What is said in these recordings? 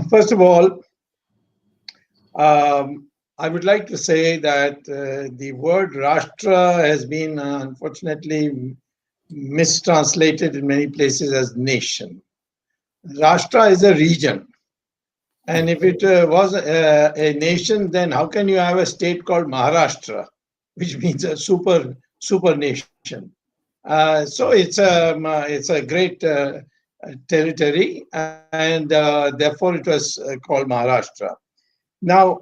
First of all, I would like to say that the word Rashtra has been unfortunately mistranslated in many places as nation. Rashtra is a region. And if it was a nation, then how can you have a state called Maharashtra, which means a super nation? So it's a great territory, and therefore it was called Maharashtra. Now,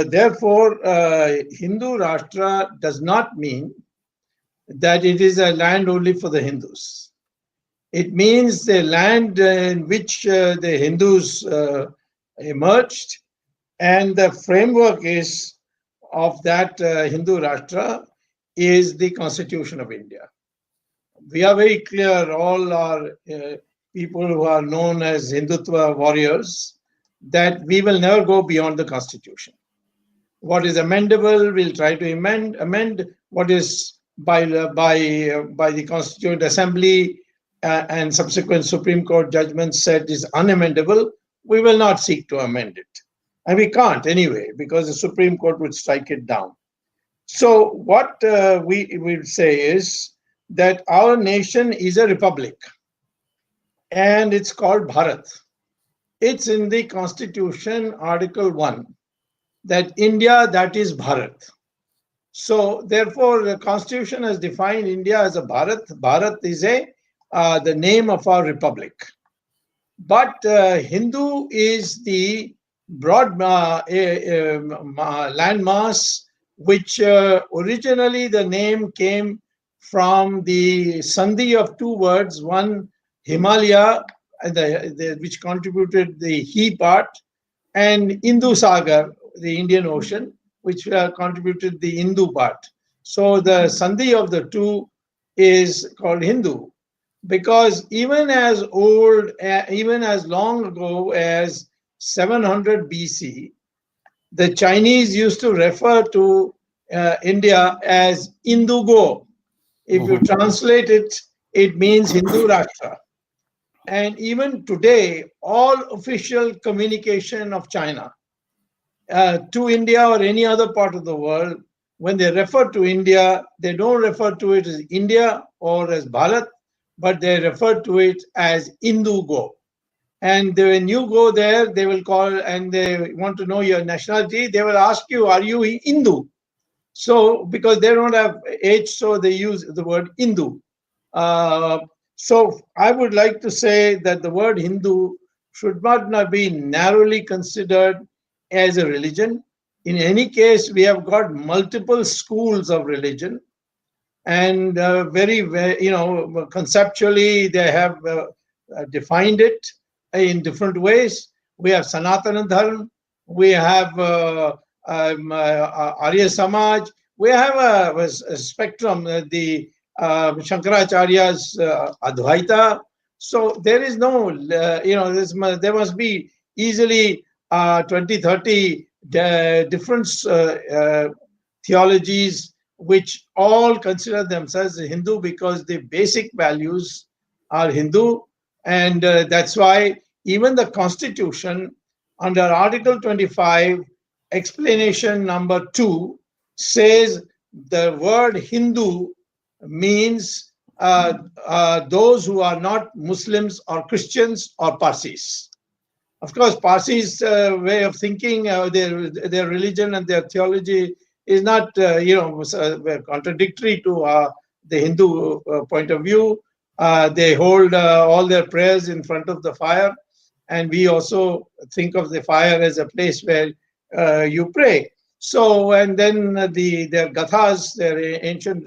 therefore, Hindu Rashtra does not mean that it is a land only for the Hindus. It means the land in which the Hindus emerged, and the framework is of that Hindu Rashtra is the Constitution of India. We are very clear, all our people who are known as Hindutva warriors, that we will never go beyond the Constitution. What is amendable, we'll try to amend what is by the Constituent Assembly and subsequent Supreme Court judgments said is unamendable. We will not seek to amend it, and we can't anyway because the Supreme Court would strike it down. So what we will say is that our nation is a republic, and it's called Bharat. It's in the Constitution, Article 1, that India, that is Bharat. So therefore, the Constitution has defined India as a Bharat. Bharat is the name of our republic. But Hindu is the broad landmass, which originally the name came from the sandhi of two words, one Himalaya, which contributed the he part, and Hindu Sagar, the Indian Ocean, which contributed the Hindu part. So the sandhi of the two is called Hindu, because even as long ago as 700 BC, the Chinese used to refer to India as Indugo. If you translate it, it means Hindu Rashtra. And even today, all official communication of China to India or any other part of the world, when they refer to India, they don't refer to it as India or as Bharat, but they refer to it as Indugo. And when you go there, they will call and they want to know your nationality. They will ask you, are you Hindu? So, because they don't have H, so they use the word Hindu. So I would like to say that the word Hindu should not be narrowly considered as a religion. In any case, we have got multiple schools of religion, and conceptually they have defined it in different ways. We have Sanatana Dharma, we have Arya Samaj, we have a spectrum, the Shankaracharya's Advaita. So there is no, there must be easily 20, 30 different theologies which all consider themselves Hindu because the basic values are Hindu. And that's why even the Constitution, under Article 25, explanation number 2, says the word Hindu means those who are not Muslims or Christians or Parsis. Of course, Parsis' way of thinking, their religion and their theology is not, contradictory to the Hindu point of view. They hold all their prayers in front of the fire, and we also think of the fire as a place where you pray. So, and then their gathas, their ancient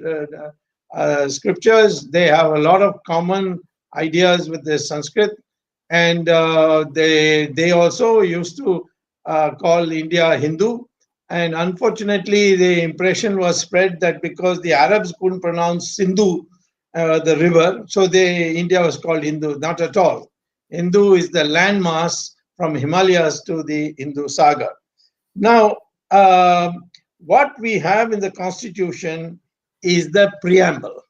scriptures, they have a lot of common ideas with the Sanskrit, and they also used to call India Hindu. And unfortunately, the impression was spread that because the Arabs couldn't pronounce Sindhu, the river, so India was called Hindu. Not at all. Hindu is the landmass from Himalayas to the Hindu Sagar. Now, what we have in the Constitution is the preamble.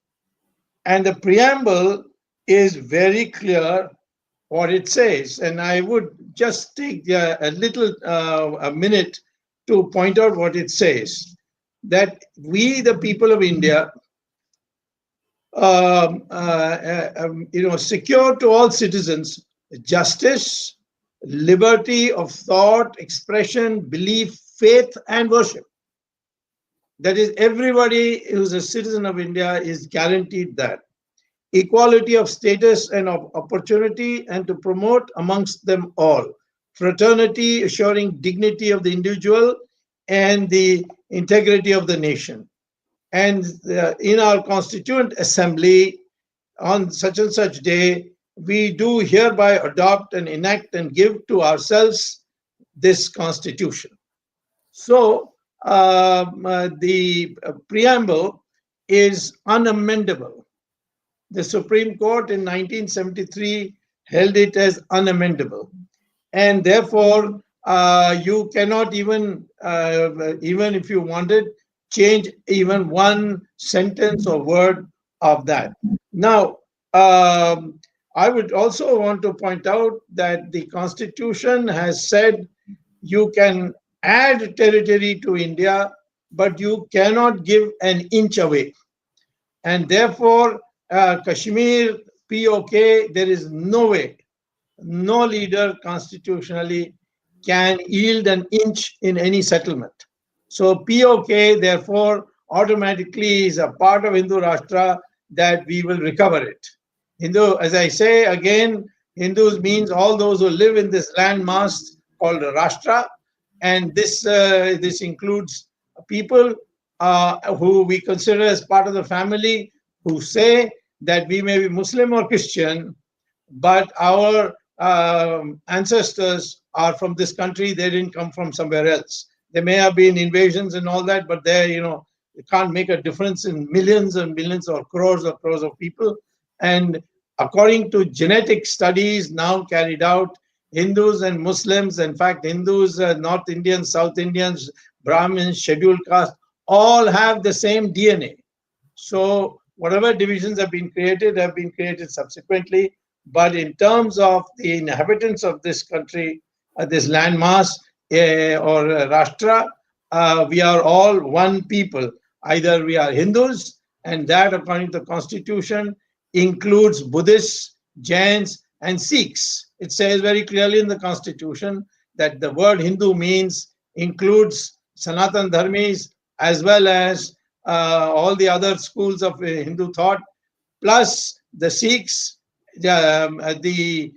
And the preamble is very clear what it says. And I would just take a little a minute to point out what it says. That we, the people of India, secure to all citizens justice, liberty of thought, expression, belief, faith, and worship. That is, everybody who's a citizen of India is guaranteed that. Equality of status and of opportunity, and to promote amongst them all fraternity, assuring dignity of the individual and the integrity of the nation. And in our Constituent Assembly, on such and such day, we do hereby adopt and enact and give to ourselves this Constitution. So the preamble is unamendable. The Supreme Court in 1973 held it as unamendable. And therefore, you cannot even if you wanted, change even one sentence or word of that. Now, I would also want to point out that the Constitution has said you can add territory to India, but you cannot give an inch away. And therefore, Kashmir, POK, there is no way, no leader constitutionally can yield an inch in any settlement. So POK, therefore, automatically is a part of Hindu Rashtra that we will recover it. Hindu, as I say again, Hindus means all those who live in this landmass called Rashtra, and this includes people who we consider as part of the family, who say that we may be Muslim or Christian, but our ancestors are from this country. They didn't come from somewhere else. There may have been invasions and all that, but it can't make a difference in millions and millions or crores of people. And according to genetic studies now carried out, Hindus and Muslims, in fact, Hindus, North Indians, South Indians, Brahmins, scheduled caste, all have the same DNA. So whatever divisions have been created subsequently. But in terms of the inhabitants of this country, this landmass or Rashtra, we are all one people. Either we are Hindus, and that, according to the Constitution, includes Buddhists, Jains, and Sikhs. It says very clearly in the Constitution that the word Hindu includes Sanatan Dharmis as well as all the other schools of Hindu thought, plus the Sikhs, the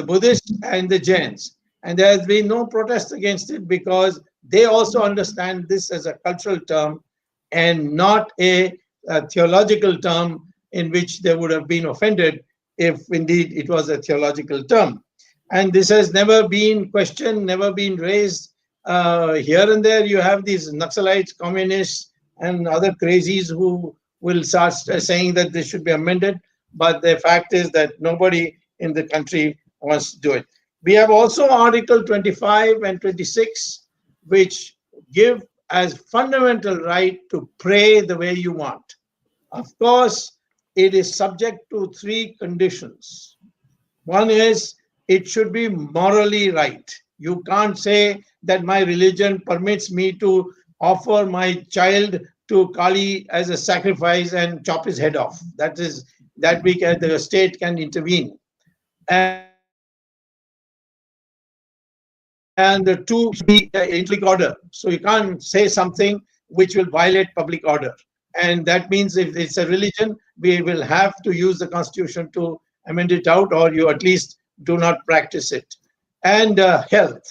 Buddhists, and the Jains. And there has been no protest against it because they also understand this as a cultural term and not a theological term in which they would have been offended if indeed it was a theological term. And this has never been questioned, never been raised. Here and there you have these Naxalites, communists, and other crazies who will start saying that this should be amended. But the fact is that nobody in the country wants to do it. We have also Article 25 and 26, which give as fundamental right to pray the way you want. Of course, it is subject to three conditions. One is it should be morally right. You can't say that my religion permits me to offer my child to Kali as a sacrifice and chop his head off. The state can intervene. And the two should be in public order. So you can't say something which will violate public order. And that means if it's a religion, we will have to use the Constitution to amend it out, or you at least do not practice it. And health,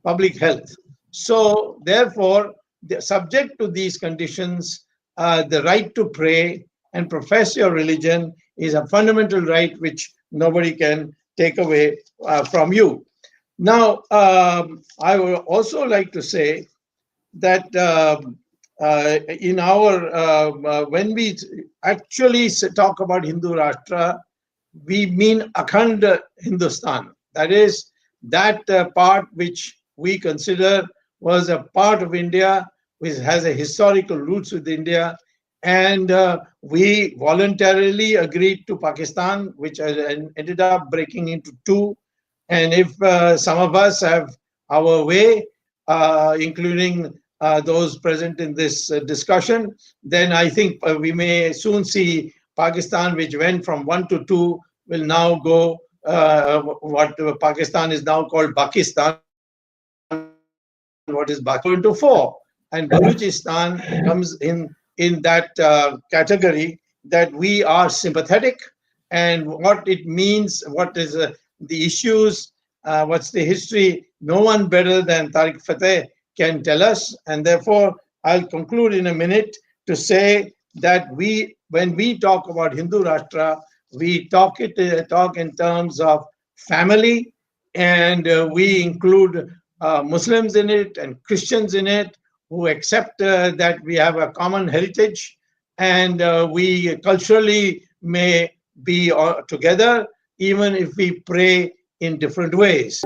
public health. So therefore, subject to these conditions, the right to pray and profess your religion is a fundamental right which nobody can take away from you. Now, I would also like to say that in our when we actually talk about Hindu Rashtra, we mean Akhand Hindustan. That is, that part which we consider was a part of India, which has a historical roots with India, and we voluntarily agreed to Pakistan, which ended up breaking into two. And if some of us have our way, including those present in this discussion, then I think we may soon see Pakistan, which went from one to two, will now go what Pakistan is now called Pakistan, what is Pakistan now will go into four. And Baluchistan comes in that category, that we are sympathetic, and what it means, what is the issues, what's the history, no one better than Tariq Fateh can tell us. And therefore, I'll conclude in a minute to say that when we talk about Hindu Rashtra, we talk in terms of family, and we include Muslims in it and Christians in it, who accept that we have a common heritage, and we culturally may be together, even if we pray in different ways.